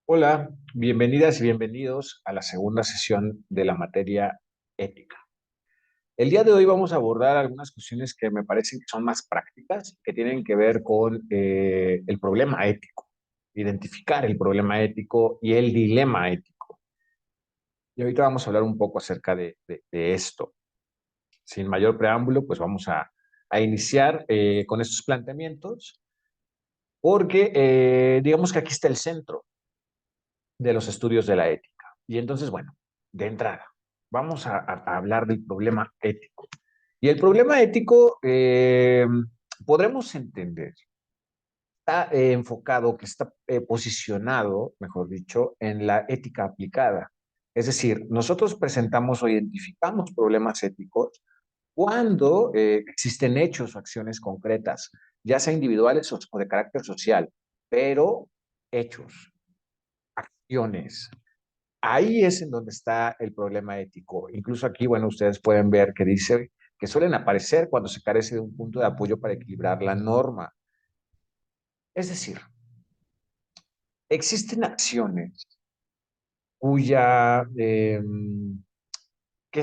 Hola, bienvenidas y bienvenidos a la segunda sesión de la materia ética. El día de hoy vamos a abordar algunas cuestiones que me parecen que son más prácticas, que tienen que ver con el problema ético, identificar el problema ético y el dilema ético. Y ahorita vamos a hablar un poco acerca de esto. Sin mayor preámbulo, pues vamos a iniciar con estos planteamientos, porque digamos que aquí está el centro de los estudios de la ética. Y entonces, bueno, de entrada, vamos a hablar del problema ético. Y el problema ético, podremos entender, está enfocado, que está posicionado, mejor dicho, en la ética aplicada. Es decir, nosotros presentamos o identificamos problemas éticos cuando existen hechos o acciones concretas, ya sea individuales o de carácter social, pero hechos, acciones. Ahí es en donde está el problema ético. Incluso aquí, bueno, ustedes pueden ver que dice que suelen aparecer cuando se carece de un punto de apoyo para equilibrar la norma. Es decir, existen acciones cuya, que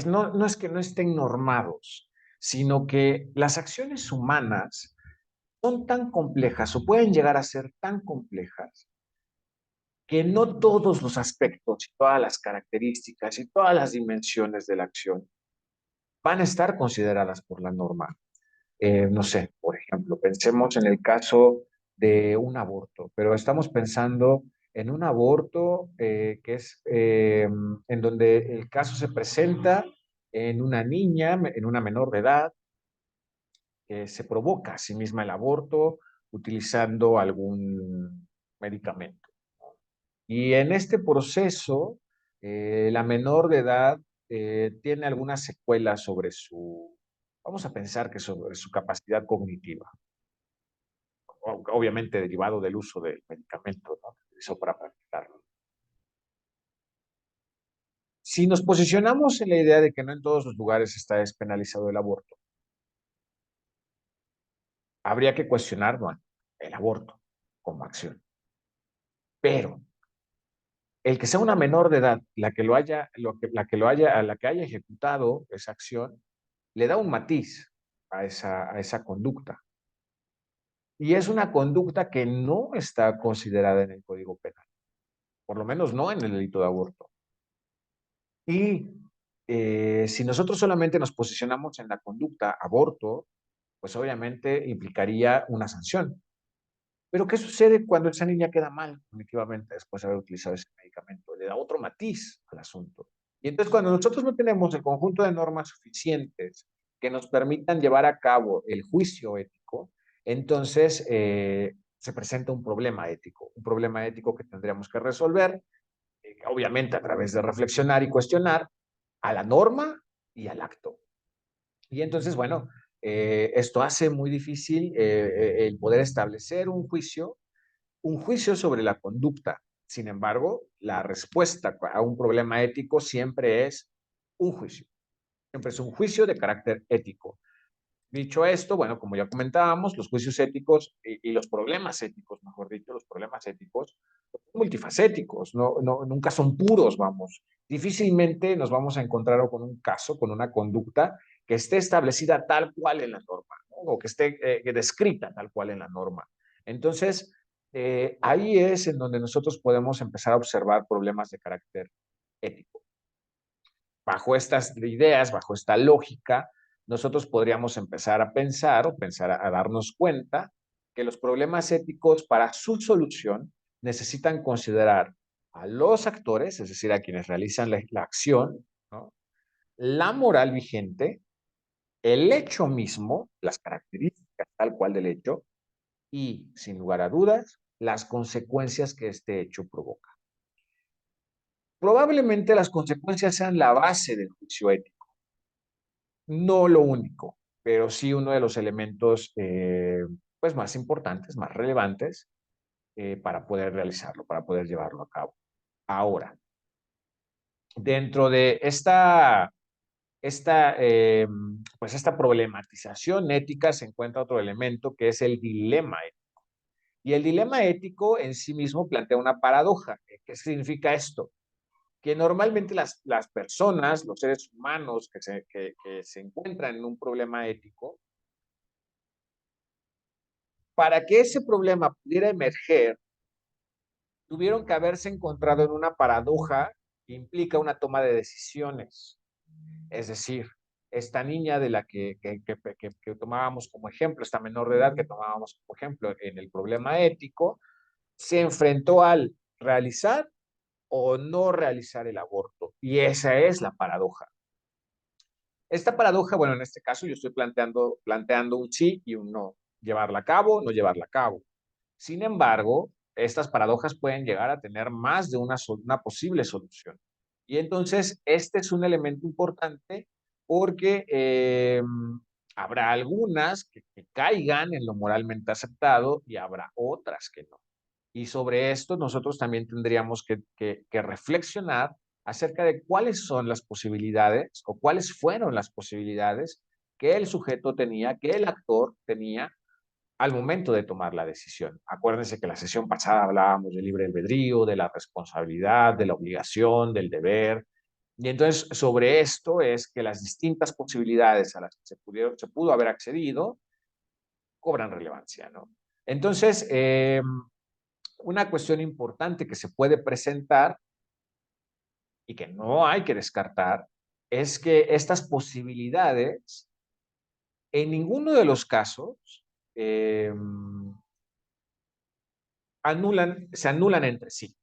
no es que no estén normados, sino que las acciones humanas son tan complejas o pueden llegar a ser tan complejas que no todos los aspectos y todas las características y todas las dimensiones de la acción van a estar consideradas por la norma. No sé, por ejemplo, pensemos en el caso de un aborto, pero estamos pensando en un aborto que es en donde el caso se presenta en una niña, en una menor de edad, que se provoca a sí misma el aborto utilizando algún medicamento. Y en este proceso, la menor de edad tiene algunas secuelas sobre su, vamos a pensar que sobre su capacidad cognitiva, obviamente derivado del uso del medicamento, ¿no?, que utilizó para practicarlo. Si nos posicionamos en la idea de que no en todos los lugares está despenalizado el aborto, habría que cuestionar, bueno, el aborto como acción. Pero el que sea una menor de edad la que lo haya, a la que haya ejecutado esa acción, le da un matiz a esa conducta. Y es una conducta que no está considerada en el Código Penal, por lo menos no en el delito de aborto. Y si nosotros solamente nos posicionamos en la conducta aborto, pues obviamente implicaría una sanción. Pero ¿qué sucede cuando esa niña queda mal cognitivamente después de haber utilizado ese medicamento? Le da otro matiz al asunto. Y entonces cuando nosotros no tenemos el conjunto de normas suficientes que nos permitan llevar a cabo el juicio ético, entonces se presenta un problema ético que tendríamos que resolver, obviamente a través de reflexionar y cuestionar a la norma y al acto. Y entonces, bueno, esto hace muy difícil el poder establecer un juicio sobre la conducta. Sin embargo, la respuesta a un problema ético siempre es un juicio. Siempre es un juicio de carácter ético. Dicho esto, bueno, como ya comentábamos, los juicios éticos y los problemas éticos, mejor dicho, los problemas éticos son multifacéticos, nunca son puros, vamos. Difícilmente nos vamos a encontrar con un caso, con una conducta que esté establecida tal cual en la norma, ¿no?, o que esté descrita tal cual en la norma. Entonces, ahí es en donde nosotros podemos empezar a observar problemas de carácter ético. Bajo estas ideas, bajo esta lógica, nosotros podríamos empezar a pensar o pensar a darnos cuenta que los problemas éticos para su solución necesitan considerar a los actores, es decir, a quienes realizan la acción, ¿no?, la moral vigente, el hecho mismo, las características tal cual del hecho y, sin lugar a dudas, las consecuencias que este hecho provoca. Probablemente las consecuencias sean la base del juicio ético. No lo único, pero sí uno de los elementos, pues, más importantes, más relevantes, para poder realizarlo, para poder llevarlo a cabo. Ahora, dentro de pues, esta problematización ética se encuentra otro elemento que es el dilema ético. Y el dilema ético en sí mismo plantea una paradoja. ¿Qué significa esto? Que normalmente las personas, los seres humanos que se encuentran en un problema ético, para que ese problema pudiera emerger, tuvieron que haberse encontrado en una paradoja que implica una toma de decisiones. Es decir, esta niña de la que tomábamos como ejemplo, esta menor de edad que tomábamos como ejemplo en el problema ético, se enfrentó al realizar o no realizar el aborto. Y esa es la paradoja. Esta paradoja, bueno, en este caso yo estoy planteando un sí y un no. Llevarla a cabo, no llevarla a cabo. Sin embargo, estas paradojas pueden llegar a tener más de una posible solución. Y entonces, este es un elemento importante porque habrá algunas que caigan en lo moralmente aceptado y habrá otras que no. Y sobre esto nosotros también tendríamos que reflexionar acerca de cuáles son las posibilidades o cuáles fueron las posibilidades que el sujeto tenía, que el actor tenía al momento de tomar la decisión. Acuérdense que la sesión pasada hablábamos del libre albedrío, de la responsabilidad, de la obligación, del deber. Y entonces sobre esto es que las distintas posibilidades a las que se pudo haber accedido cobran relevancia, ¿no? Entonces, una cuestión importante que se puede presentar y que no hay que descartar es que estas posibilidades, en ninguno de los casos, eh, se anulan entre sí.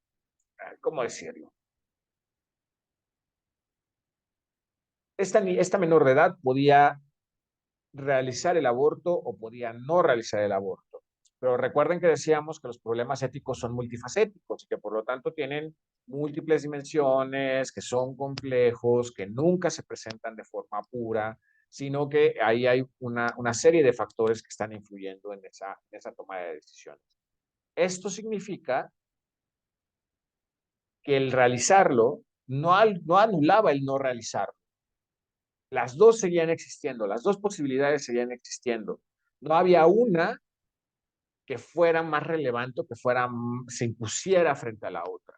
¿Cómo decirlo? Esta menor de edad podía realizar el aborto o podía no realizar el aborto. Pero recuerden que decíamos que los problemas éticos son multifacéticos y que por lo tanto tienen múltiples dimensiones, que son complejos, que nunca se presentan de forma pura, sino que ahí hay una serie de factores que están influyendo en esa toma de decisiones. Esto significa que el realizarlo no anulaba el no realizarlo. Las dos seguían existiendo, las dos posibilidades seguían existiendo. No había una que fuera más relevante, que se impusiera frente a la otra.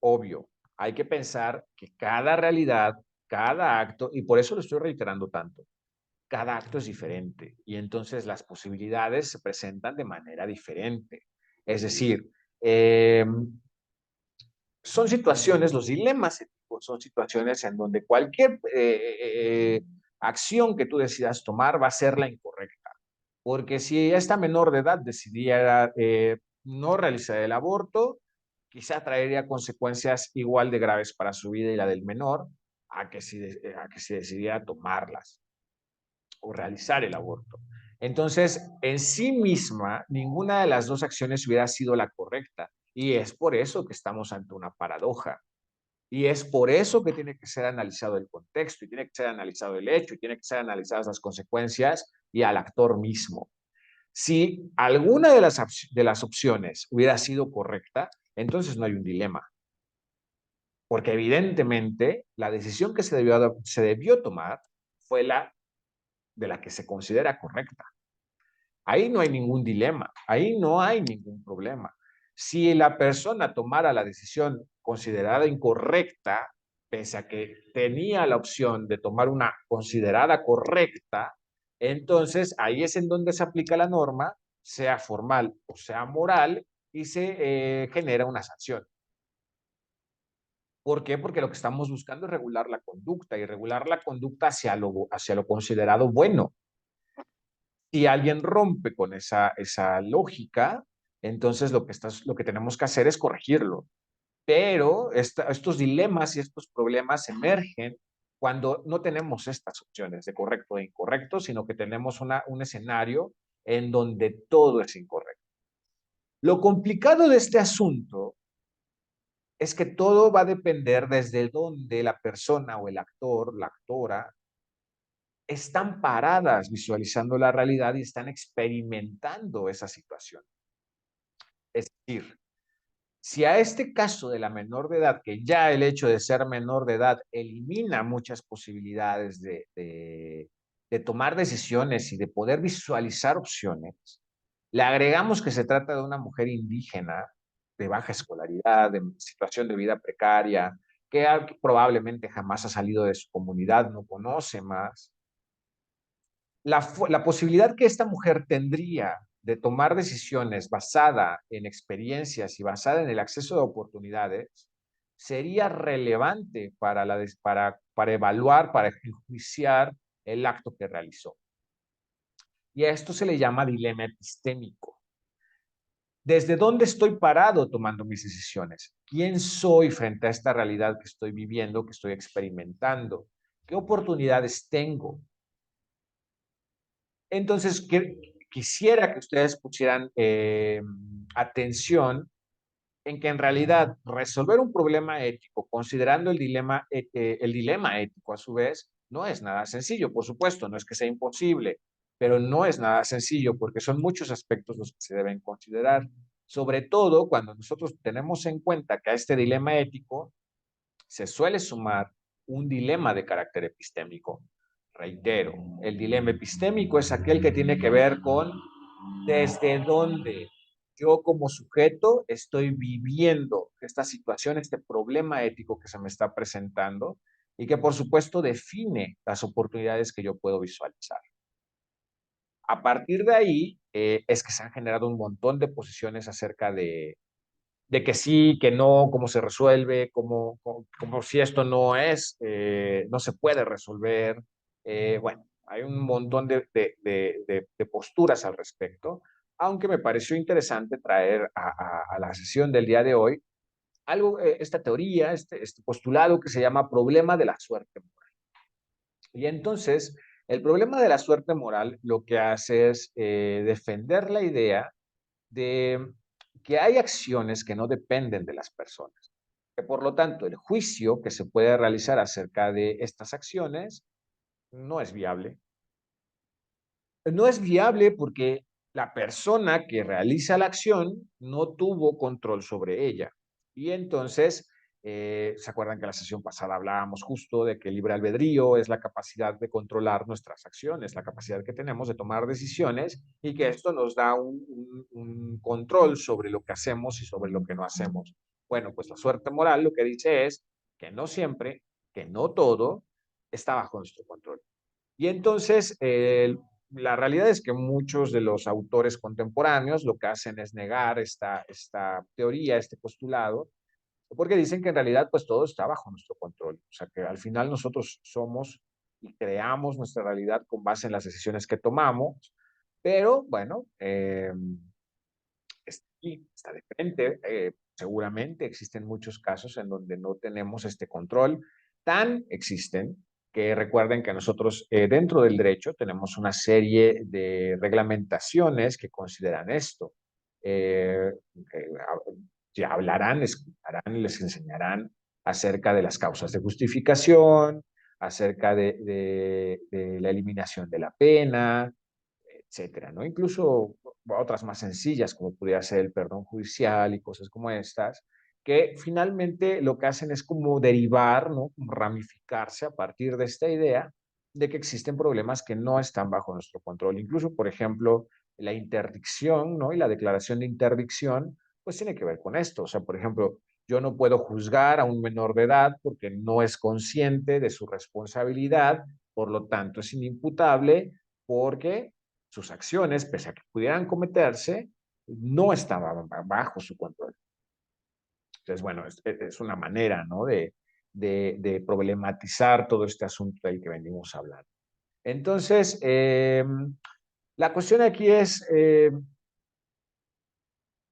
Obvio, hay que pensar que cada realidad, cada acto, y por eso lo estoy reiterando tanto, cada acto es diferente y entonces las posibilidades se presentan de manera diferente. Es decir, eh, son situaciones, los dilemas éticos son situaciones en donde cualquier acción que tú decidas tomar va a ser la incorrecta. Porque si esta menor de edad decidiera no realizar el aborto, quizá traería consecuencias igual de graves para su vida y la del menor a que si decidiera tomarlas o realizar el aborto. Entonces, en sí misma, ninguna de las dos acciones hubiera sido la correcta. Y es por eso que estamos ante una paradoja. Y es por eso que tiene que ser analizado el contexto, y tiene que ser analizado el hecho, y tiene que ser analizadas las consecuencias y al actor mismo. Si alguna de las opciones hubiera sido correcta, entonces no hay un dilema. Porque evidentemente la decisión que se debió tomar fue la de la que se considera correcta. Ahí no hay ningún dilema, ahí no hay ningún problema. Si la persona tomara la decisión considerada incorrecta, pese a que tenía la opción de tomar una considerada correcta, entonces ahí es en donde se aplica la norma, sea formal o sea moral, y se genera una sanción. ¿Por qué? Porque lo que estamos buscando es regular la conducta y regular la conducta hacia lo considerado bueno. Si alguien rompe con esa lógica, entonces lo que tenemos que hacer es corregirlo. Pero estos dilemas y estos problemas emergen cuando no tenemos estas opciones de correcto e incorrecto, sino que tenemos un escenario en donde todo es incorrecto. Lo complicado de este asunto es que todo va a depender desde donde la persona o el actor, la actora, están paradas visualizando la realidad y están experimentando esa situación. Es decir, si a este caso de la menor de edad, que ya el hecho de ser menor de edad elimina muchas posibilidades de tomar decisiones y de poder visualizar opciones, Le agregamos que se trata de una mujer indígena de baja escolaridad, de situación de vida precaria, que probablemente jamás ha salido de su comunidad, no conoce más. La posibilidad que esta mujer tendría de tomar decisiones basada en experiencias y basada en el acceso de oportunidades sería relevante para evaluar, para enjuiciar el acto que realizó. Y a esto se le llama dilema epistémico. ¿Desde dónde estoy parado tomando mis decisiones? ¿Quién soy frente a esta realidad que estoy viviendo, que estoy experimentando? ¿Qué oportunidades tengo? Entonces, quisiera que ustedes pusieran atención en que en realidad resolver un problema ético, considerando el dilema ético a su vez, no es nada sencillo. Por supuesto, no es que sea imposible, pero no es nada sencillo porque son muchos aspectos los que se deben considerar. Sobre todo cuando nosotros tenemos en cuenta que a este dilema ético se suele sumar un dilema de carácter epistémico. Reitero, el dilema epistémico es aquel que tiene que ver con desde dónde yo como sujeto estoy viviendo esta situación, este problema ético que se me está presentando y que por supuesto define las oportunidades que yo puedo visualizar. A partir de ahí es que se han generado un montón de posiciones acerca de que sí, que no, cómo se resuelve, como si esto no es, no se puede resolver. Bueno, hay un montón de posturas al respecto, aunque me pareció interesante traer a la sesión del día de hoy algo, esta teoría, este postulado que se llama problema de la suerte moral. Y entonces, el problema de la suerte moral lo que hace es defender la idea de que hay acciones que no dependen de las personas, que por lo tanto el juicio que se puede realizar acerca de estas acciones no es viable. No es viable porque la persona que realiza la acción no tuvo control sobre ella. Y entonces, ¿se acuerdan que la sesión pasada hablábamos justo de que el libre albedrío es la capacidad de controlar nuestras acciones, la capacidad que tenemos de tomar decisiones y que esto nos da un control sobre lo que hacemos y sobre lo que no hacemos? Bueno, pues la suerte moral lo que dice es que no siempre, que no todo está bajo nuestro control. Y entonces, la realidad es que muchos de los autores contemporáneos lo que hacen es negar esta teoría, este postulado, porque dicen que en realidad pues todo está bajo nuestro control. O sea, que al final nosotros somos y creamos nuestra realidad con base en las decisiones que tomamos, pero bueno, está de frente. Seguramente existen muchos casos en donde no tenemos este control. Tan existen que recuerden que nosotros dentro del derecho tenemos una serie de reglamentaciones que consideran esto. Ya hablarán, escucharán, les enseñarán acerca de las causas de justificación, acerca de la eliminación de la pena, etcétera, ¿no? Incluso otras más sencillas, como podría ser el perdón judicial y cosas como estas, que finalmente lo que hacen es como derivar, ¿no? Como ramificarse a partir de esta idea de que existen problemas que no están bajo nuestro control. Incluso, por ejemplo, la interdicción, ¿no? Y la declaración de interdicción, pues tiene que ver con esto. O sea, por ejemplo, yo no puedo juzgar a un menor de edad porque no es consciente de su responsabilidad, por lo tanto es inimputable porque sus acciones, pese a que pudieran cometerse, no estaban bajo su control. Entonces, bueno, es una manera, ¿no? De problematizar todo este asunto del que venimos hablando. Entonces, la cuestión aquí es,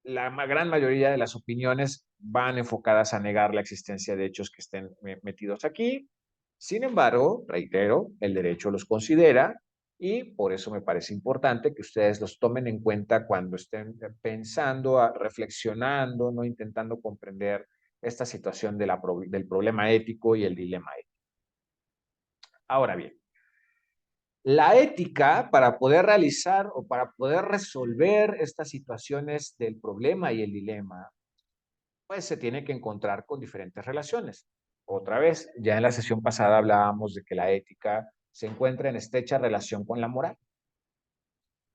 la gran mayoría de las opiniones van enfocadas a negar la existencia de hechos que estén metidos aquí. Sin embargo, reitero, el derecho los considera y por eso me parece importante que ustedes los tomen en cuenta cuando estén pensando, reflexionando, no intentando comprender esta situación del problema ético y el dilema ético. Ahora bien, la ética para poder realizar o para poder resolver estas situaciones del problema y el dilema pues se tiene que encontrar con diferentes relaciones. Otra vez, ya en la sesión pasada hablábamos de que la ética se encuentra en estrecha relación con la moral.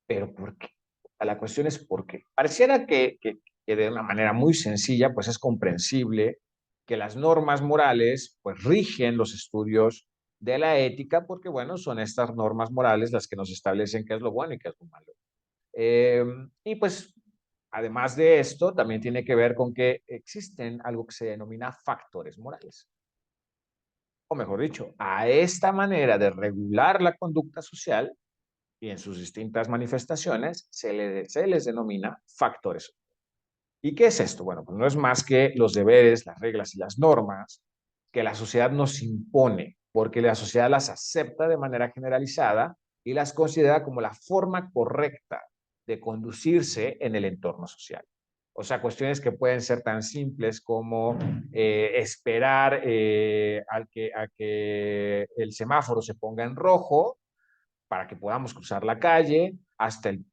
¿Pero por qué? La cuestión es por qué. Pareciera que de una manera muy sencilla, pues es comprensible que las normas morales, pues rigen los estudios de la ética, porque bueno, son estas normas morales las que nos establecen qué es lo bueno y qué es lo malo. Y pues, además de esto, también tiene que ver con que existen algo que se denomina factores morales. O mejor dicho, a esta manera de regular la conducta social y en sus distintas manifestaciones se les denomina factores. ¿Y qué es esto? Bueno, pues no es más que los deberes, las reglas y las normas que la sociedad nos impone, porque la sociedad las acepta de manera generalizada y las considera como la forma correcta de conducirse en el entorno social. O sea, cuestiones que pueden ser tan simples como esperar a que el semáforo se ponga en rojo para que podamos cruzar la calle, hasta el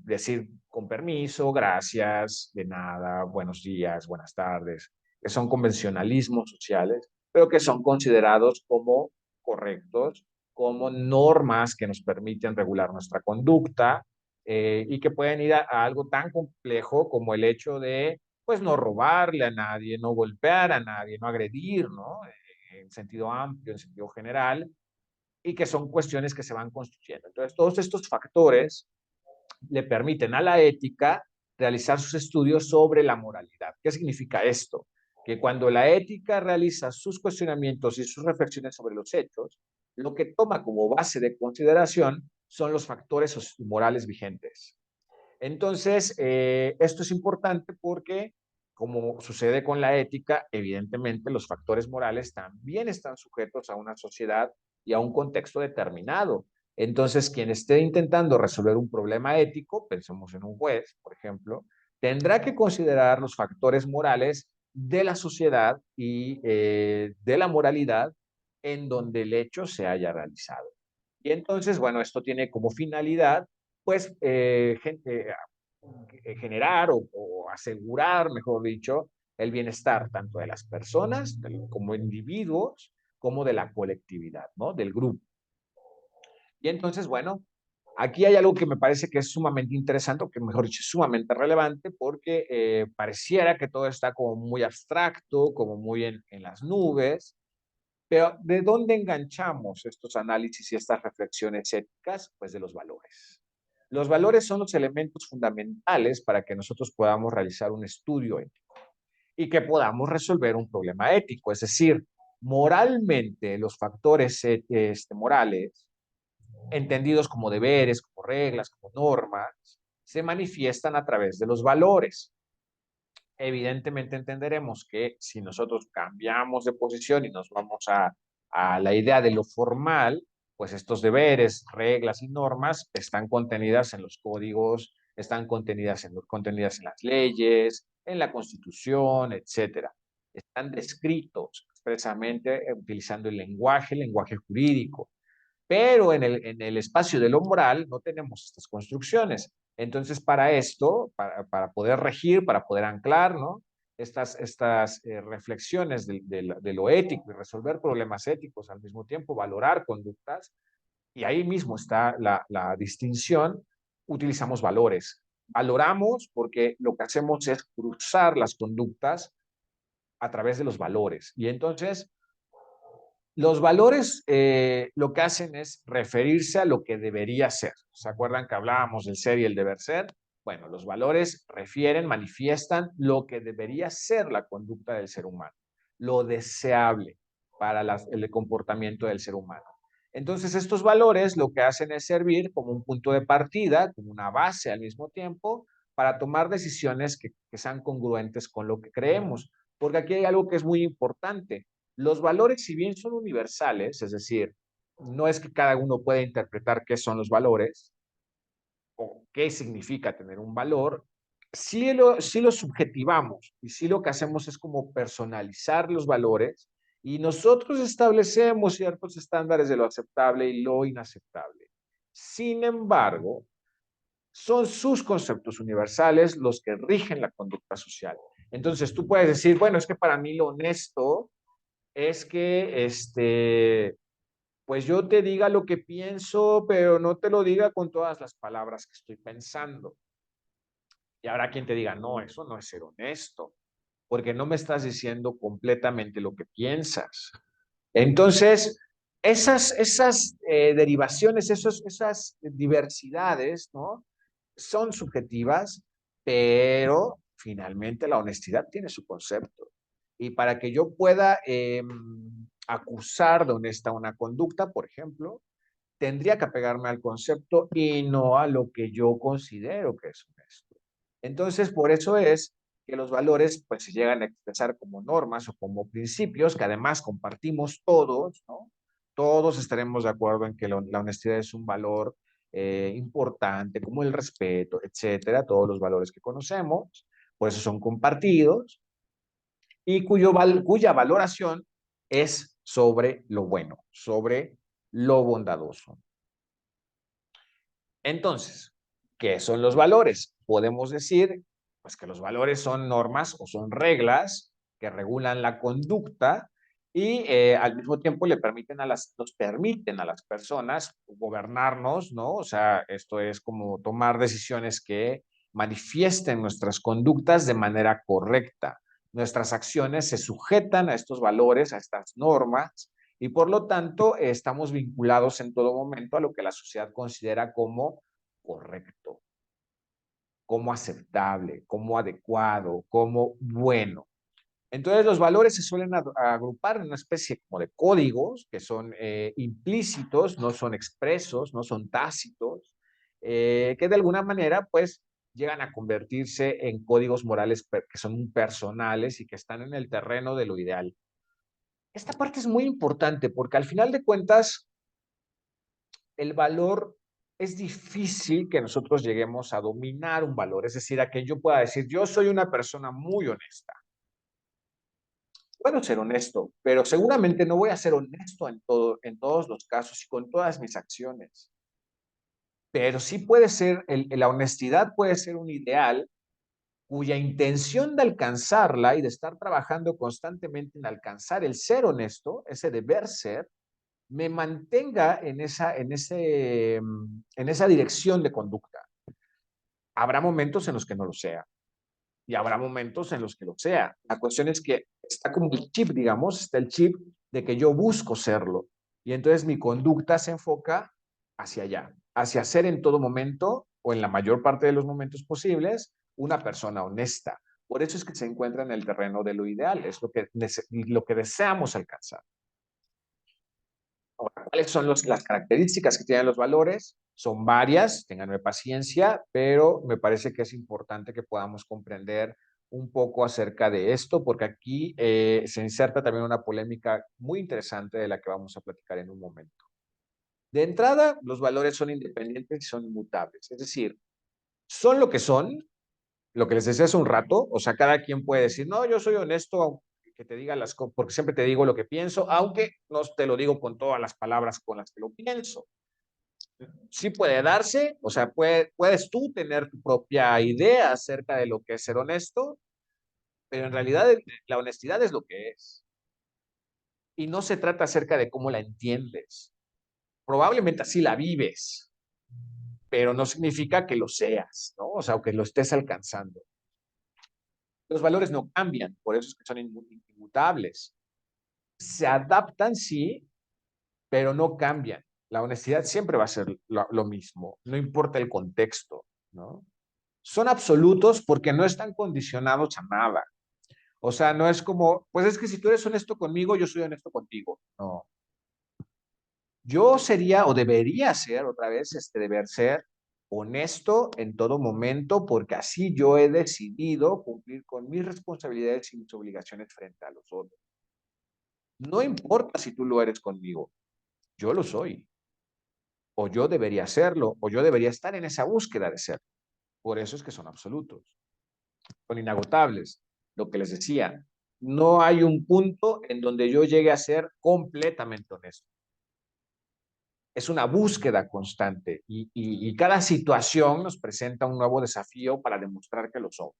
decir con permiso, gracias, de nada, buenos días, buenas tardes, que son convencionalismos sociales, pero que son considerados como correctos, como normas que nos permiten regular nuestra conducta y que pueden ir a algo tan complejo como el hecho de, pues, no robarle a nadie, no golpear a nadie, no agredir, ¿no? En sentido amplio, en sentido general, y que son cuestiones que se van construyendo. Entonces, todos estos factores le permiten a la ética realizar sus estudios sobre la moralidad. ¿Qué significa esto? Que cuando la ética realiza sus cuestionamientos y sus reflexiones sobre los hechos, lo que toma como base de consideración son los factores morales vigentes. Entonces, esto es importante porque, como sucede con la ética, evidentemente los factores morales también están sujetos a una sociedad y a un contexto determinado. Entonces, quien esté intentando resolver un problema ético, pensemos en un juez, por ejemplo, tendrá que considerar los factores morales de la sociedad y de la moralidad en donde el hecho se haya realizado. Y entonces, bueno, esto tiene como finalidad, pues, generar o asegurar, mejor dicho, el bienestar tanto de las personas como individuos, como de la colectividad, ¿no? Del grupo. Y entonces, bueno, aquí hay algo que me parece que es sumamente interesante, o que mejor dicho, es sumamente relevante, porque pareciera que todo está como muy abstracto, como muy en las nubes, pero ¿de dónde enganchamos estos análisis y estas reflexiones éticas? Pues de los valores. Los valores son los elementos fundamentales para que nosotros podamos realizar un estudio ético y que podamos resolver un problema ético. Es decir, moralmente los factores morales, entendidos como deberes, como reglas, como normas, se manifiestan a través de los valores. Evidentemente entenderemos que si nosotros cambiamos de posición y nos vamos a la idea de lo formal, pues estos deberes, reglas y normas están contenidas en los códigos, están contenidas en las leyes, en la Constitución, etcétera. Están descritos expresamente utilizando el lenguaje jurídico. Pero en el espacio de lo moral no tenemos estas construcciones. Entonces, para esto, para poder regir, para poder anclar, ¿no? Estas reflexiones de lo ético y resolver problemas éticos al mismo tiempo, valorar conductas, y ahí mismo está la distinción, utilizamos valores. Valoramos porque lo que hacemos es cruzar las conductas a través de los valores. Y entonces, los valores lo que hacen es referirse a lo que debería ser. ¿Se acuerdan que hablábamos del ser y el deber ser? Bueno, los valores refieren, manifiestan lo que debería ser la conducta del ser humano, lo deseable para el comportamiento del ser humano. Entonces, estos valores lo que hacen es servir como un punto de partida, como una base al mismo tiempo, para tomar decisiones que sean congruentes con lo que creemos. Porque aquí hay algo que es muy importante. Los valores, si bien son universales, es decir, no es que cada uno pueda interpretar qué son los valores o qué significa tener un valor, sí lo subjetivamos y sí lo que hacemos es como personalizar los valores y nosotros establecemos ciertos estándares de lo aceptable y lo inaceptable. Sin embargo, son sus conceptos universales los que rigen la conducta social. Entonces tú puedes decir, bueno, es que para mí lo honesto es que pues yo te diga lo que pienso, pero no te lo diga con todas las palabras que estoy pensando. Y habrá quien te diga, no, eso no es ser honesto, porque no me estás diciendo completamente lo que piensas. Entonces, esas derivaciones, esas diversidades, ¿no? Son subjetivas, pero finalmente la honestidad tiene su concepto. Y para que yo pueda acusar de honesta una conducta, por ejemplo, tendría que apegarme al concepto y no a lo que yo considero que es honesto. Entonces, por eso es que los valores pues se llegan a expresar como normas o como principios que además compartimos todos, ¿no? Todos estaremos de acuerdo en que la honestidad es un valor importante, como el respeto, etcétera, todos los valores que conocemos, por eso son compartidos y cuya valoración es sobre lo bueno, sobre lo bondadoso. Entonces, ¿qué son los valores? Podemos decir, pues, que los valores son normas o son reglas que regulan la conducta y al mismo tiempo nos permiten a las personas gobernarnos, ¿no? O sea, esto es como tomar decisiones que manifiesten nuestras conductas de manera correcta. Nuestras acciones se sujetan a estos valores, a estas normas, y por lo tanto estamos vinculados en todo momento a lo que la sociedad considera como correcto, como aceptable, como adecuado, como bueno. Entonces los valores se suelen agrupar en una especie como de códigos que son implícitos, no son expresos, no son tácitos, que de alguna manera pues llegan a convertirse en códigos morales que son personales y que están en el terreno de lo ideal. Esta parte es muy importante porque al final de cuentas el valor es difícil que nosotros lleguemos a dominar un valor, es decir, a que yo pueda decir, yo soy una persona muy honesta. Puedo ser honesto, pero seguramente no voy a ser honesto en todos los casos y con todas mis acciones. Pero sí puede ser, la honestidad puede ser un ideal cuya intención de alcanzarla y de estar trabajando constantemente en alcanzar el ser honesto, ese deber ser, me mantenga en esa dirección de conducta. Habrá momentos en los que no lo sea y habrá momentos en los que lo sea. La cuestión es que está como el chip, digamos, está el chip de que yo busco serlo y entonces mi conducta se enfoca hacia allá, hacia ser en todo momento o en la mayor parte de los momentos posibles una persona honesta. Por eso es que se encuentra en el terreno de lo ideal, es lo que deseamos alcanzar. Ahora, ¿cuáles son las características que tienen los valores? Son varias, ténganme paciencia, pero me parece que es importante que podamos comprender un poco acerca de esto, porque aquí se inserta también una polémica muy interesante de la que vamos a platicar en un momento. De entrada, los valores son independientes y son inmutables, es decir, son lo que son, lo que les decía hace un rato, o sea, cada quien puede decir, no, yo soy honesto, que te diga las cosas, porque siempre te digo lo que pienso, aunque no te lo digo con todas las palabras con las que lo pienso. Sí puede darse, o sea, puedes tú tener tu propia idea acerca de lo que es ser honesto, pero en realidad la honestidad es lo que es. Y no se trata acerca de cómo la entiendes. Probablemente así la vives, pero no significa que lo seas, ¿no? O sea, o que lo estés alcanzando. Los valores no cambian, por eso es que son inmutables. Se adaptan, sí, pero no cambian. La honestidad siempre va a ser lo mismo, no importa el contexto, ¿no? Son absolutos porque no están condicionados a nada. O sea, no es como, pues es que si tú eres honesto conmigo, yo soy honesto contigo. No. Yo sería o debería ser, otra vez, deber ser honesto en todo momento porque así yo he decidido cumplir con mis responsabilidades y mis obligaciones frente a los otros. No importa si tú lo eres conmigo, yo lo soy, o yo debería serlo, o yo debería estar en esa búsqueda de ser. Por eso es que son absolutos, son inagotables. Lo que les decía, no hay un punto en donde yo llegue a ser completamente honesto. Es una búsqueda constante y cada situación nos presenta un nuevo desafío para demostrar que lo somos.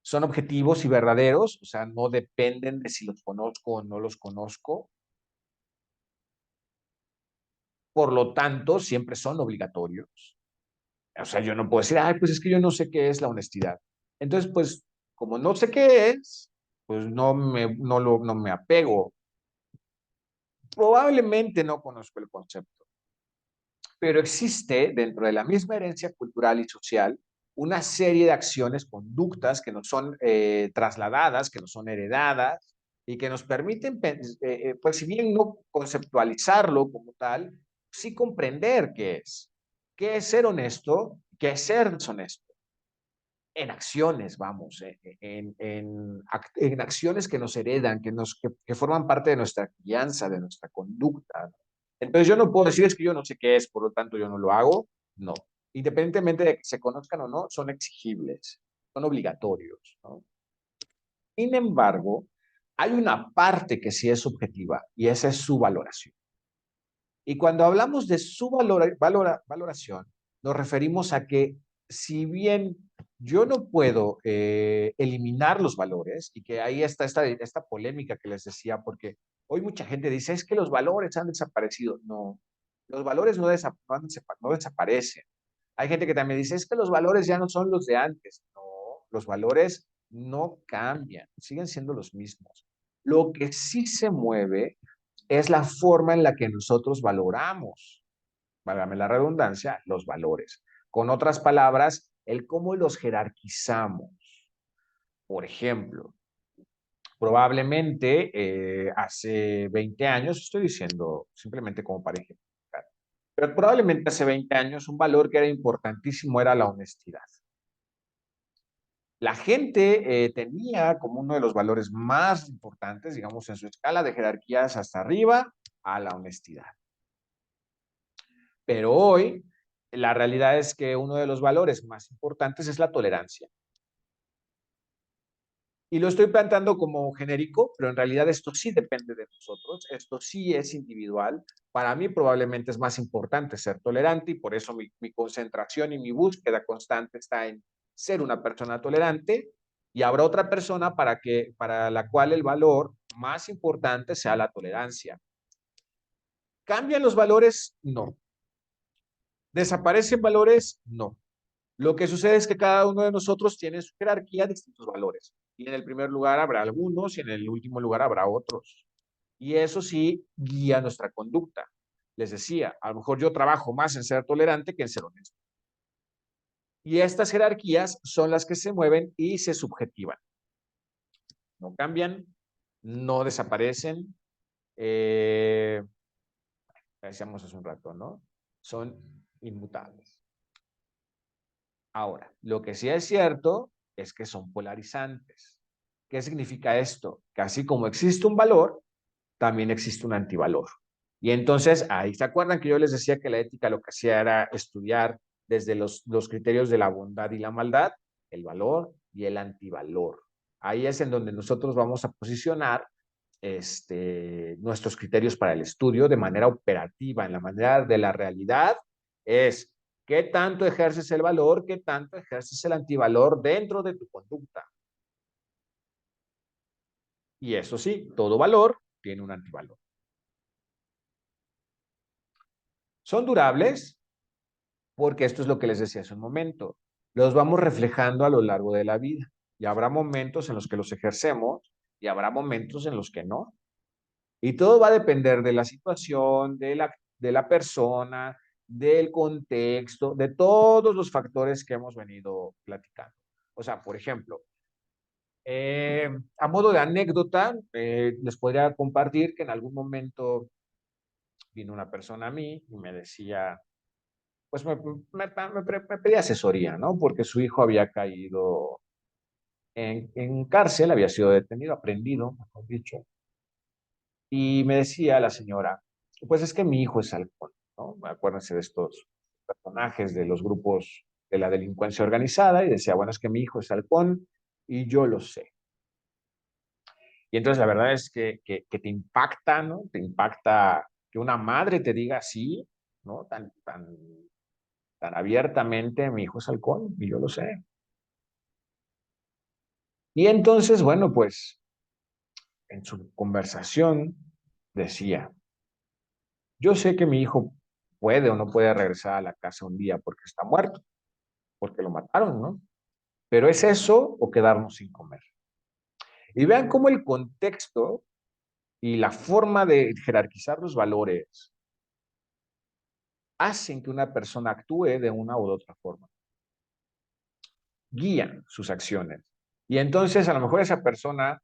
Son objetivos y verdaderos, o sea, no dependen de si los conozco o no los conozco. por lo tanto, siempre son obligatorios. O sea, yo no puedo decir, ay, pues es que yo no sé qué es la honestidad. Entonces, pues, como no sé qué es, pues no me apego. Probablemente no conozco el concepto, pero existe dentro de la misma herencia cultural y social una serie de acciones, conductas que nos son trasladadas, que nos son heredadas y que nos permiten, pues si bien no conceptualizarlo como tal, sí comprender qué es ser honesto, qué es ser deshonesto en acciones, vamos, en acciones que nos heredan, que forman parte de nuestra crianza, de nuestra conducta. Entonces yo no puedo decir es que yo no sé qué es, por lo tanto yo no lo hago. No. Independientemente de que se conozcan o no, son exigibles, son obligatorios, ¿no? Sin embargo, hay una parte que sí es subjetiva y esa es su valoración. Y cuando hablamos de su valoración, nos referimos a que si bien yo no puedo eliminar los valores, y que ahí está esta polémica que les decía, porque hoy mucha gente dice, es que los valores han desaparecido. No, los valores no desaparecen. Hay gente que también dice, es que los valores ya no son los de antes. No, los valores no cambian, siguen siendo los mismos. Lo que sí se mueve es la forma en la que nosotros valoramos, válgame la redundancia, los valores. Con otras palabras, el cómo los jerarquizamos. Por ejemplo, probablemente hace 20 años, estoy diciendo simplemente como para ejemplificar, pero probablemente hace 20 años un valor que era importantísimo era la honestidad. La gente tenía como uno de los valores más importantes, digamos, en su escala de jerarquías hasta arriba, a la honestidad. Pero hoy la realidad es que uno de los valores más importantes es la tolerancia. Y lo estoy planteando como genérico, pero en realidad esto sí depende de nosotros, esto sí es individual. Para mí probablemente es más importante ser tolerante y por eso mi concentración y mi búsqueda constante está en ser una persona tolerante y habrá otra persona para la cual el valor más importante sea la tolerancia. ¿Cambian los valores? No. ¿Desaparecen valores? No. Lo que sucede es que cada uno de nosotros tiene en su jerarquía distintos valores. Y en el primer lugar habrá algunos y en el último lugar habrá otros. Y eso sí guía nuestra conducta. Les decía, a lo mejor yo trabajo más en ser tolerante que en ser honesto. Y estas jerarquías son las que se mueven y se subjetivan. No cambian, no desaparecen. Decíamos hace un rato, ¿no? Son inmutables. Ahora, lo que sí es cierto es que son polarizantes. ¿Qué significa esto? Que así como existe un valor, también existe un antivalor. Y entonces, ahí se acuerdan que yo les decía que la ética lo que hacía era estudiar desde los criterios de la bondad y la maldad, el valor y el antivalor. Ahí es en donde nosotros vamos a posicionar nuestros criterios para el estudio de manera operativa, en la manera de la realidad, es qué tanto ejerces el valor, qué tanto ejerces el antivalor dentro de tu conducta. Y eso sí, todo valor tiene un antivalor. Son durables porque esto es lo que les decía hace un momento. Los vamos reflejando a lo largo de la vida y habrá momentos en los que los ejercemos y habrá momentos en los que no. Y todo va a depender de la situación, de la persona, del contexto, de todos los factores que hemos venido platicando. O sea, por ejemplo, a modo de anécdota, les podría compartir que en algún momento vino una persona a mí y me decía, pues me pedía asesoría, ¿no? Porque su hijo había caído en cárcel, había sido detenido, aprendido, mejor dicho. Y me decía la señora, pues es que mi hijo es halcón, ¿no? Acuérdense de estos personajes de los grupos de la delincuencia organizada y decía, bueno, es que mi hijo es halcón y yo lo sé. Y entonces la verdad es que te impacta, ¿no? Te impacta que una madre te diga así, ¿no? Tan abiertamente, mi hijo es halcón y yo lo sé. Y entonces, bueno, pues en su conversación decía, yo sé que mi hijo puede o no puede regresar a la casa un día porque está muerto, porque lo mataron, ¿no? Pero es eso o quedarnos sin comer. Y vean cómo el contexto y la forma de jerarquizar los valores hacen que una persona actúe de una u otra forma, guían sus acciones. Y entonces a lo mejor esa persona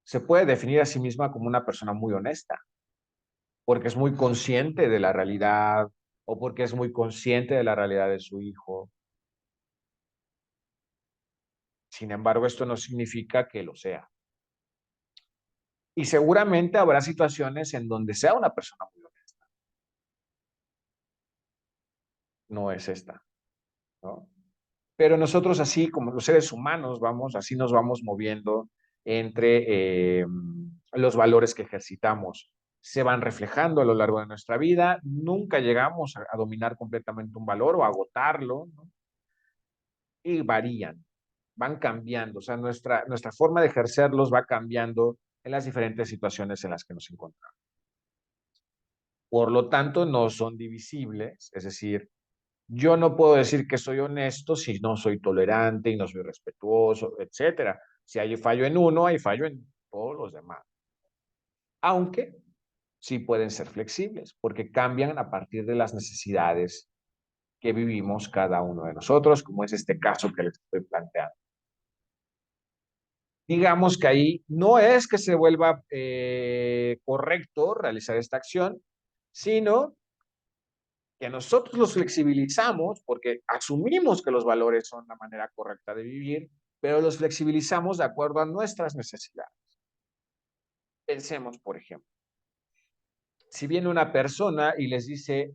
se puede definir a sí misma como una persona muy honesta, porque es muy consciente de la realidad o porque es muy consciente de la realidad de su hijo. Sin embargo, esto no significa que lo sea. Y seguramente habrá situaciones en donde sea una persona muy honesta. No es esta, ¿no? Pero nosotros así como los seres humanos vamos, así nos vamos moviendo entre los valores que ejercitamos. Se van reflejando a lo largo de nuestra vida, nunca llegamos a dominar completamente un valor o a agotarlo, ¿no? Y varían, van cambiando, o sea, nuestra forma de ejercerlos va cambiando en las diferentes situaciones en las que nos encontramos. Por lo tanto, no son divisibles, es decir, yo no puedo decir que soy honesto si no soy tolerante y no soy respetuoso, etcétera. Si hay fallo en uno, hay fallo en todos los demás. Aunque sí pueden ser flexibles, porque cambian a partir de las necesidades que vivimos cada uno de nosotros, como es este caso que les estoy planteando. Digamos que ahí no es que se vuelva correcto realizar esta acción, sino que nosotros los flexibilizamos porque asumimos que los valores son la manera correcta de vivir, pero los flexibilizamos de acuerdo a nuestras necesidades. Pensemos, por ejemplo, si viene una persona y les dice,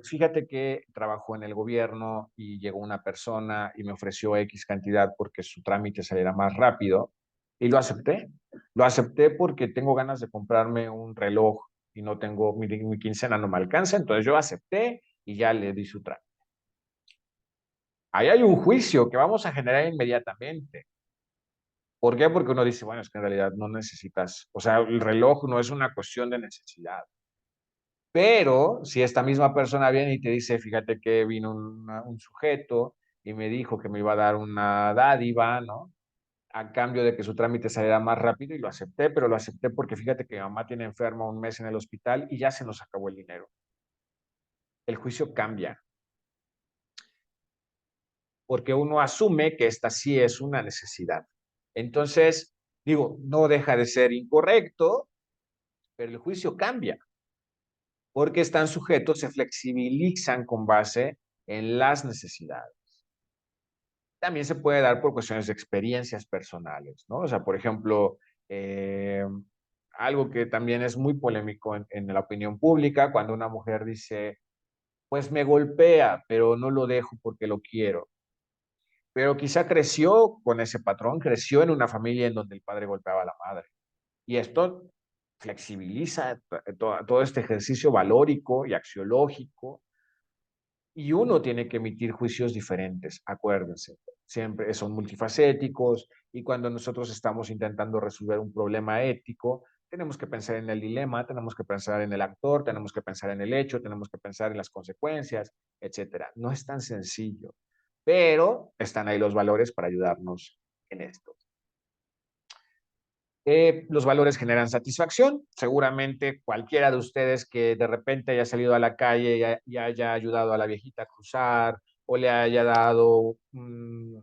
fíjate que trabajó en el gobierno y llegó una persona y me ofreció X cantidad porque su trámite saliera más rápido, y lo acepté. Lo acepté porque tengo ganas de comprarme un reloj y no tengo, mi quincena no me alcanza, entonces yo acepté y ya le di su trámite. Ahí hay un juicio que vamos a generar inmediatamente. ¿Por qué? Porque uno dice, bueno, es que en realidad no necesitas, o sea, el reloj no es una cuestión de necesidad. Pero si esta misma persona viene y te dice, fíjate que vino un sujeto y me dijo que me iba a dar una dádiva, ¿no? A cambio de que su trámite saliera más rápido y lo acepté, pero lo acepté porque fíjate que mi mamá tiene enferma un mes en el hospital y ya se nos acabó el dinero. El juicio cambia porque uno asume que esta sí es una necesidad. Entonces, digo, no deja de ser incorrecto, pero el juicio cambia porque están sujetos, se flexibilizan con base en las necesidades. También se puede dar por cuestiones de experiencias personales, ¿no? O sea, por ejemplo, eh, algo que también es muy polémico en la opinión pública, cuando una mujer dice, pues me golpea, pero no lo dejo porque lo quiero. Pero quizá creció con ese patrón, creció en una familia en donde el padre golpeaba a la madre. Y esto flexibiliza todo este ejercicio valórico y axiológico, y uno tiene que emitir juicios diferentes, acuérdense. Siempre son multifacéticos y cuando nosotros estamos intentando resolver un problema ético, tenemos que pensar en el dilema, tenemos que pensar en el actor, tenemos que pensar en el hecho, tenemos que pensar en las consecuencias, etcétera. No es tan sencillo, pero están ahí los valores para ayudarnos en esto. Los valores generan satisfacción. Seguramente cualquiera de ustedes que de repente haya salido a la calle y haya ayudado a la viejita a cruzar o le haya dado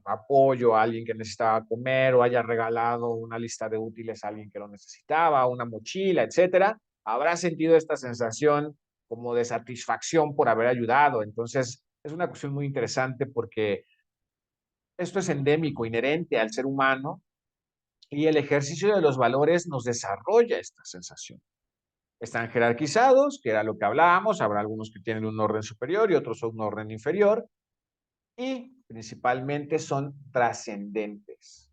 apoyo a alguien que necesitaba comer o haya regalado una lista de útiles a alguien que lo necesitaba, una mochila, etcétera, habrá sentido esta sensación como de satisfacción por haber ayudado. Entonces, es una cuestión muy interesante porque esto es endémico, inherente al ser humano, y el ejercicio de los valores nos desarrolla esta sensación. Están jerarquizados, que era lo que hablábamos, habrá algunos que tienen un orden superior y otros un orden inferior, y principalmente son trascendentes.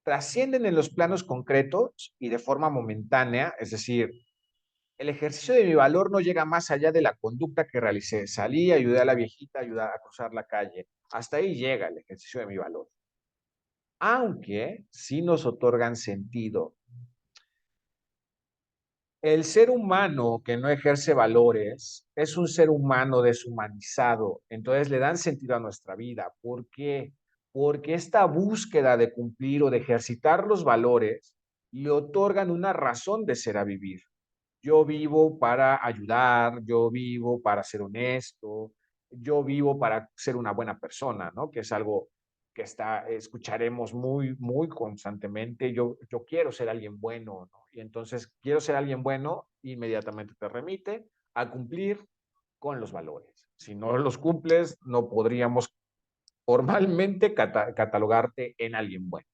Trascienden en los planos concretos y de forma momentánea, es decir, el ejercicio de mi valor no llega más allá de la conducta que realicé. Salí, ayudé a la viejita, ayudé a cruzar la calle. Hasta ahí llega el ejercicio de mi valor. Aunque sí nos otorgan sentido. El ser humano que no ejerce valores es un ser humano deshumanizado, entonces le dan sentido a nuestra vida. ¿Por qué? Porque esta búsqueda de cumplir o de ejercitar los valores le otorgan una razón de ser a vivir. Yo vivo para ayudar, yo vivo para ser honesto, yo vivo para ser una buena persona, ¿no? Que es algo que escucharemos muy constantemente. Yo quiero ser alguien bueno, ¿no? Y entonces quiero ser alguien bueno, inmediatamente te remite a cumplir con los valores. Si no los cumples, no podríamos formalmente catalogarte en alguien bueno.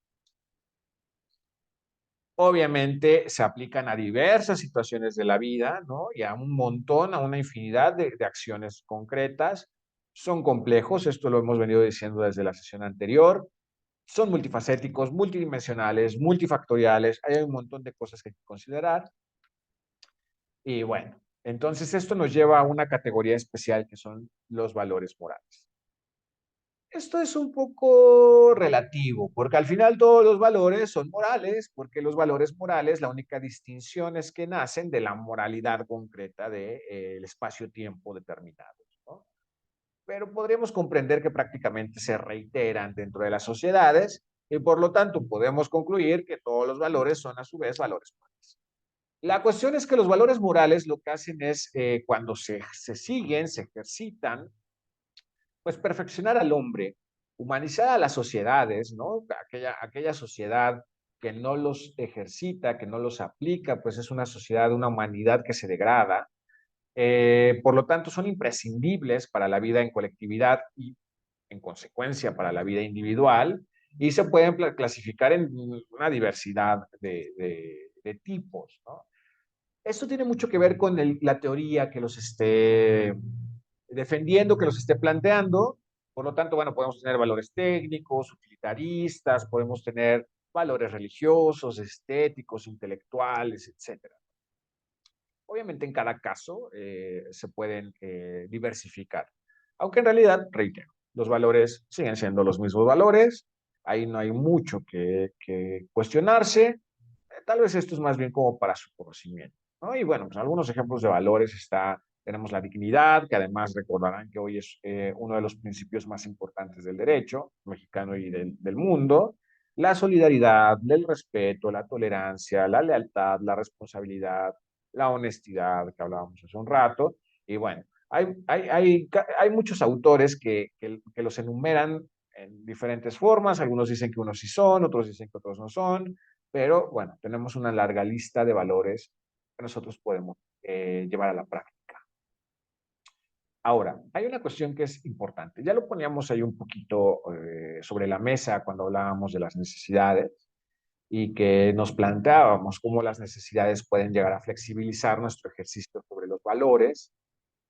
Obviamente se aplican a diversas situaciones de la vida, ¿no? Y a un montón, a una infinidad de acciones concretas. Son complejos, esto lo hemos venido diciendo desde la sesión anterior. Son multifacéticos, multidimensionales, multifactoriales. Hay un montón de cosas que hay que considerar. Y bueno, entonces esto nos lleva a una categoría especial que son los valores morales. Esto es un poco relativo, porque al final todos los valores son morales, porque los valores morales, la única distinción es que nacen de la moralidad concreta del espacio-tiempo determinado, ¿no? Pero podríamos comprender que prácticamente se reiteran dentro de las sociedades y por lo tanto podemos concluir que todos los valores son a su vez valores morales. La cuestión es que los valores morales lo que hacen es, cuando se siguen, se ejercitan, pues perfeccionar al hombre, humanizar a las sociedades, ¿no? Aquella sociedad que no los ejercita, que no los aplica, pues es una sociedad, una humanidad que se degrada. Por lo tanto, son imprescindibles para la vida en colectividad y, en consecuencia, para la vida individual, y se pueden clasificar en una diversidad de tipos, ¿no? Esto tiene mucho que ver con la teoría que los esté defendiendo, que los esté planteando. Por lo tanto, bueno, podemos tener valores técnicos, utilitaristas, podemos tener valores religiosos, estéticos, intelectuales, etcétera. Obviamente, en cada caso se pueden diversificar. Aunque en realidad, reitero, los valores siguen siendo los mismos valores. Ahí no hay mucho que cuestionarse. Tal vez esto es más bien como para su conocimiento, ¿no? Y bueno, pues algunos ejemplos de valores tenemos la dignidad, que además recordarán que hoy es uno de los principios más importantes del derecho mexicano y del mundo, la solidaridad, el respeto, la tolerancia, la lealtad, la responsabilidad, la honestidad, que hablábamos hace un rato, y bueno, hay muchos autores que los enumeran en diferentes formas, algunos dicen que unos sí son, otros dicen que otros no son, pero bueno, tenemos una larga lista de valores que nosotros podemos llevar a la práctica. Ahora, hay una cuestión que es importante. Ya lo poníamos ahí un poquito sobre la mesa cuando hablábamos de las necesidades y que nos planteábamos cómo las necesidades pueden llegar a flexibilizar nuestro ejercicio sobre los valores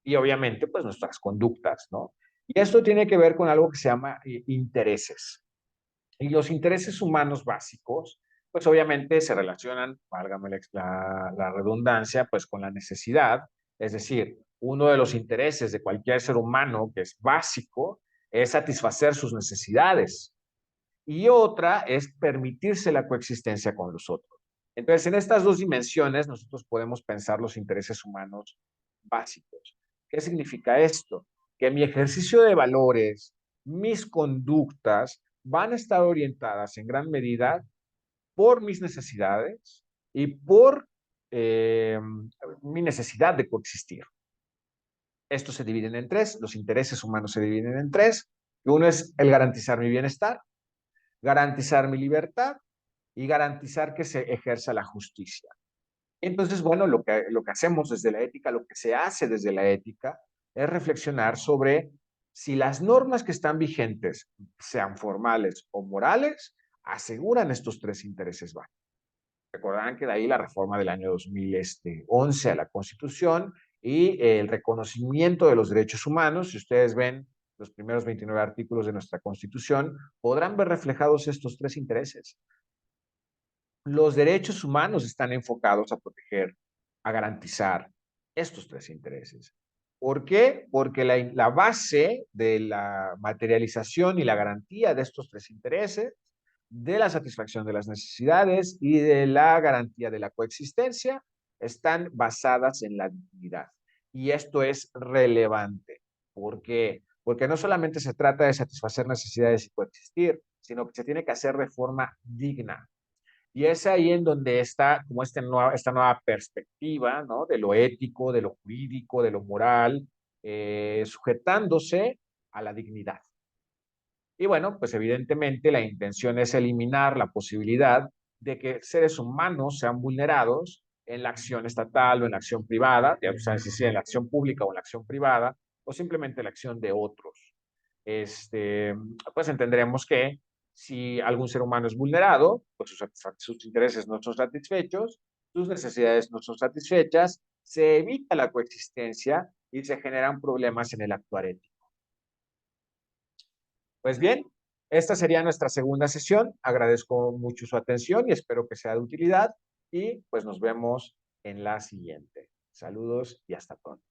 y obviamente pues nuestras conductas, ¿no? Y esto tiene que ver con algo que se llama intereses. Y los intereses humanos básicos, pues obviamente se relacionan, válgame la redundancia, pues con la necesidad. Es decir, uno de los intereses de cualquier ser humano que es básico es satisfacer sus necesidades. Y otra es permitirse la coexistencia con los otros. Entonces, en estas dos dimensiones nosotros podemos pensar los intereses humanos básicos. ¿Qué significa esto? Que mi ejercicio de valores, mis conductas van a estar orientadas en gran medida por mis necesidades y por eh, mi necesidad de coexistir. Estos se dividen en tres, los intereses humanos se dividen en tres. Uno es el garantizar mi bienestar, garantizar mi libertad y garantizar que se ejerza la justicia. Entonces, bueno, lo que hacemos desde la ética, lo que se hace desde la ética, es reflexionar sobre si las normas que están vigentes, sean formales o morales, aseguran estos tres intereses básicos. Recordarán que de ahí la reforma del año 2011 a la Constitución y el reconocimiento de los derechos humanos. Si ustedes ven los primeros 29 artículos de nuestra Constitución, podrán ver reflejados estos tres intereses. Los derechos humanos están enfocados a proteger, a garantizar estos tres intereses. ¿Por qué? Porque la base de la materialización y la garantía de estos tres intereses, de la satisfacción de las necesidades y de la garantía de la coexistencia, están basadas en la dignidad. Y esto es relevante. ¿Por qué? Porque no solamente se trata de satisfacer necesidades y coexistir, sino que se tiene que hacer de forma digna. Y es ahí en donde está como esta nueva perspectiva, ¿no? De lo ético, de lo jurídico, de lo moral, sujetándose a la dignidad. Y bueno, pues evidentemente la intención es eliminar la posibilidad de que seres humanos sean vulnerados en la acción estatal o en la acción privada, ya sabes si en la acción pública o en la acción privada, o simplemente en la acción de otros. Pues entenderemos que si algún ser humano es vulnerado, pues sus intereses no son satisfechos, sus necesidades no son satisfechas, se evita la coexistencia y se generan problemas en el actuar ético. Pues bien, esta sería nuestra segunda sesión. Agradezco mucho su atención y espero que sea de utilidad y pues nos vemos en la siguiente. Saludos y hasta pronto.